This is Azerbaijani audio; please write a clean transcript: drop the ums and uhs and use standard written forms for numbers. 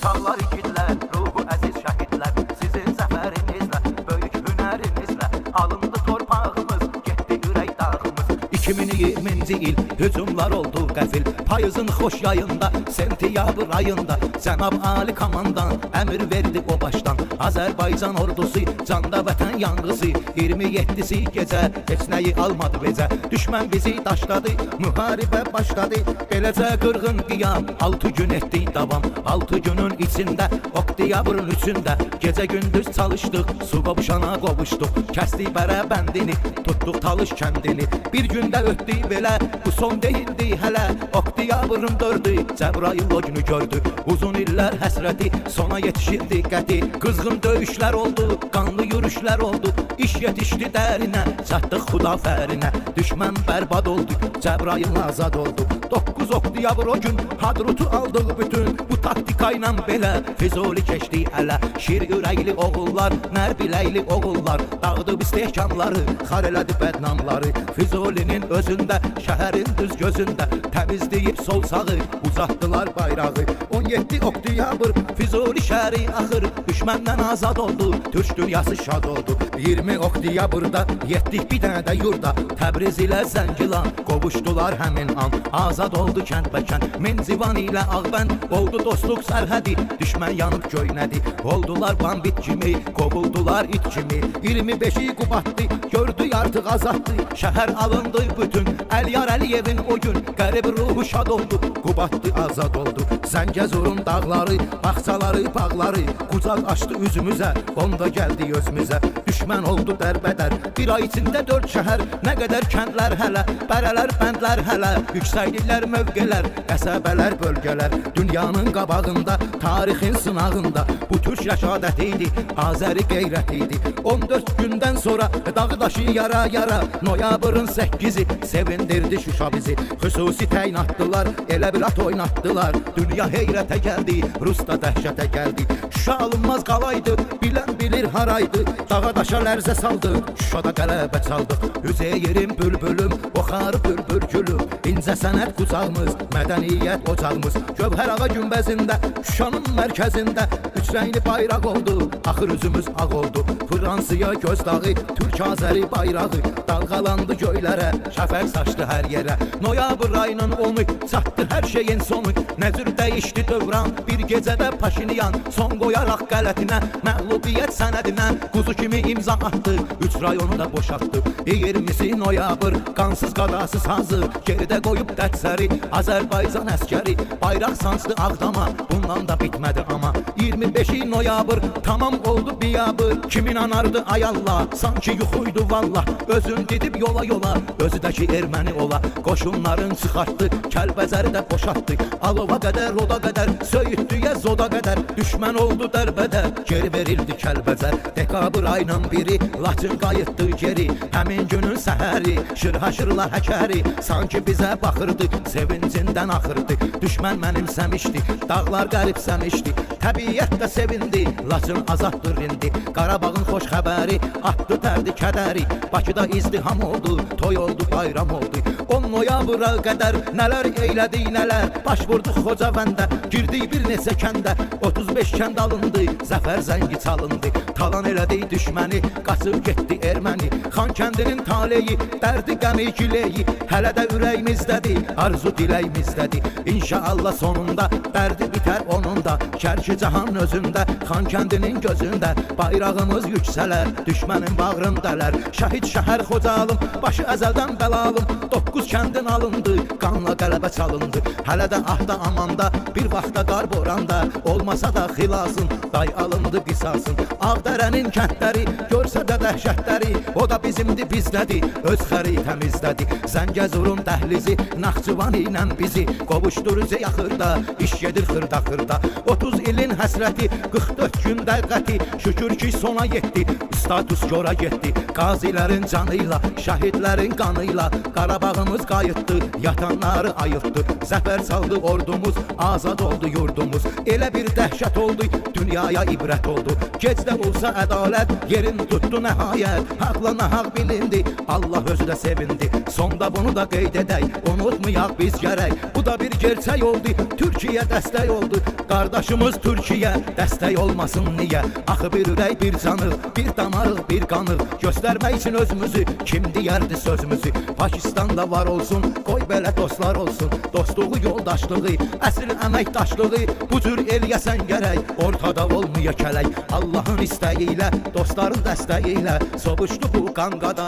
uşaqlar igidlər, ruhu əziz şəhidlər, sizin zəfərinizlə, böyük hünərinizlə alındı torpağımız, getdi ürək dağımız. 2020-ci il hücumlar oldu qəfil, payızın xoş yayında, sentyabr ayında Cənab Ali Komandan əmir verdi o başdan. Azərbaycan ordusu canda vətən yanğısı, 27-si gecə heç nəyi almadı becə. Düşmən bizi daşladı, müharibə başladı, beləcə qırğın qiyam 6 gün etdi davam. 6 günün içində, oktyabrın 3-ündə gecə gündüz çalışdıq, su qovuşana qovuşduq, kəsdik bərə bəndini, tutduq Talış kəndini. Bir gündə ötdü belə, bu son deyildi hələ, oktyabrın 4-ü Cəbrayıl o günü gördü. Uzun illər həsrəti sona yetişirdi qəti, qızğın döyüşlər oldu, qanlı yürüşlər oldu, iş yetişdi dərinə, çatdıq Xudafərinə. Düşmən bərbad oldu, Cəbrayıl azad oldu. 9 oktyabr o gün Hadrutu aldıq bütün, bu taktika ilə belə Füzuli keçdi ələ. Şir ürəkli oğullar, nər biləkli oğullar dağıdıb istehkamları, xar elədi bədnamları. Füzulinin özündə, şəhərin düz gözündə təmizləyib sol sağı, uzatdılar bayrağı. 17 oktyabr Füzuli şəhəri axır, düşməndən azad oldu, türk dünyası şad oldu. 20 oktyabrda yetdik bir dənə də yurda, Təbriz ilə Zəngilan qovuşdular həmin an. Azad oldu kənd bəkənd, Menzivan ilə Ağbənd oldu dostluq sərhədi, düşmən yanıb göynədi. Oldular bambit kimi, qovuldular it kimi. 25-i Qubatdı, gördü artıq azaddı, şəhər alındı bütün. Əliyar Əliyevin o gün qərib ruhu şad oldu, Qubatdı azad oldu. Zəngəzurun dağları, bağçaları, bağları qucaq açdı üzümüzə, onda gəldi özümüzə. Düşmən oldu dərbədər, bir ay içində 4 şəhər, nə qədər kəndlər hələ, bərələr, bəndlər hələ, yüksəkliklər, mövqelər, qəsəbələr, bölgələr. Dünyanın qabağında, tarixin sınağında bu türk rəşadəti idi, Azəri qeyrəti idi. 14 gündən sonra dağı daşı yara yara, noyabrın 8-i sevindirdi Şuşa bizi. Xüsusi təyinatdılar, elə bir at oynatdılar, dünya heyrətə gəldi, Rus da dəhşətə gəldi. Şuşa alınmaz qalaydı, bilən bilir haraydı, dağa daşa lərzə saldı, Şuşada qələbə çaldıq. Üzeyrim bülbülüm, oxar bülbül gülüm, incə sənət qucağımız, mədəniyyət ocağımız. Gövhər ağa günbəzində, Şuşanın mərkəzində üç rəngli bayraq oldu, axır üzümüz ağ oldu. Fransıya göz dağı, Türk-Azəri bayrağı dalğalandı göylərə, şəfəq saçdı hər yerə. Noyabr ayının 10-u çatdı hər şeyin sonu, nə cür dəyişdi dövran, bir gecədə Paşinyan son qoyaraq qələtinə, məğlubiyyət sənədinə quzu kimi imza atdı, 3 rayonu da boşaltdı. 20-si noyabr, qansız qadasız hazır, geridə qoyub dətsəri, Azərbaycan əskəri, bayraq sancdı Ağdama, bundan da bitmədi ama. 25-i noyabr, tamam oldu biyabır, kimin anardı ay Allah, sanki yuxuydu vallah, özün didib yola yola, özüdəki erməni ola. Qoşunların çıxartdı, Kəlbəzəri də boşaltdı, Alova qədər, Roda qədər, Söyüddüyə Zoda qədər, düşmən oldu dərbədər, geri verildi Kəlbəzər. Dekabr ayının 1-i, Laçın qayıtdı geri, həmin günün səhəri, şırhaşırla həkəri, sanki bizə baxırdı, sevincindən axırdı. Düşmən mənimsəmişdi, dağlar qəribsəmişdi, təbiyyət də sevindi, Laçın azaddır indi. Qarabağın xoş xəbəri, atdı dərdi kədəri, Bakıda izdiham oldu, toy oldu, bayram oldu. 10 noyabra qədər nələr eylədi nələr, baş vurduq Xocavəndə, girdik bir neçə kəndə, 35 kənd alındı, zəfər zəngi çalındı. Talan elədi düşməni, qaçıb getdi erməni, Xan kəndinin taleyi, dərdi qəmi gileyi, hələ də ürəyimizdədir, arzu diləyimizdədir. İnşallah sonunda dərdi bitər onun da, şərki cahan özündə, Xan kəndinin gözündə, bayrağımız yüksələr, düşmənin bağrındalər. Şəhid şəhər Xocalım, başı əzəldən bəlalım, 9 kəndin alındı, qanla qələbə çalındı. Hələ də ahda amanda, bir vaxtda qar boranda, olmasa da xilasın, day alındı qisasın. Ağdərənin kəndləri, görsə də dəhşətləri, o da bizimdir, bizdədir, öz xəritəmizdədir. Zəngəzurun dəhlizi, Naxçıvan ilə bizi qovuşdurucu yaxırda, iş gedir xırda xırda. 30 ilin həsrəti, 44 gündə qəti, şükür ki sona yetdi, status yora getdi. Qazilərin canıyla, şəhidlərin qanıyla qanıyla Qarabağımız qayıtdı, yatanları ayıltdı. Zəfər saldı ordumuz, azad oldu yurdumuz. Elə bir dəhşət oldu, dünyaya ibrət oldu. Gecdə olsa ədalət, yerin tutdu nəhayət. Haqla nahaq bilindi, Allah özü də sevindi. Sonda bunu da qeyd edək, unutmayaq biz gərək. Bu da bir gerçək oldu, Türkiyə dəstək oldu. Qardaşımız Türkiyə dəstək olmasın niyə? Axı bir ürək, bir canıq, bir damarıq, bir qanıq. Göstərmək üçün özümüzü, kim deyərdi sözümüzü? Pakistanda var olsun, qoy belə dostlar olsun. Dostluğu, yoldaşlığı, əsl əməkdaşlığı bu cür eləyəsən gərək, ortada olmaya kələk. Allahın istəyi ilə, dostların dəstəyi ilə sovuşdu bu qanqada.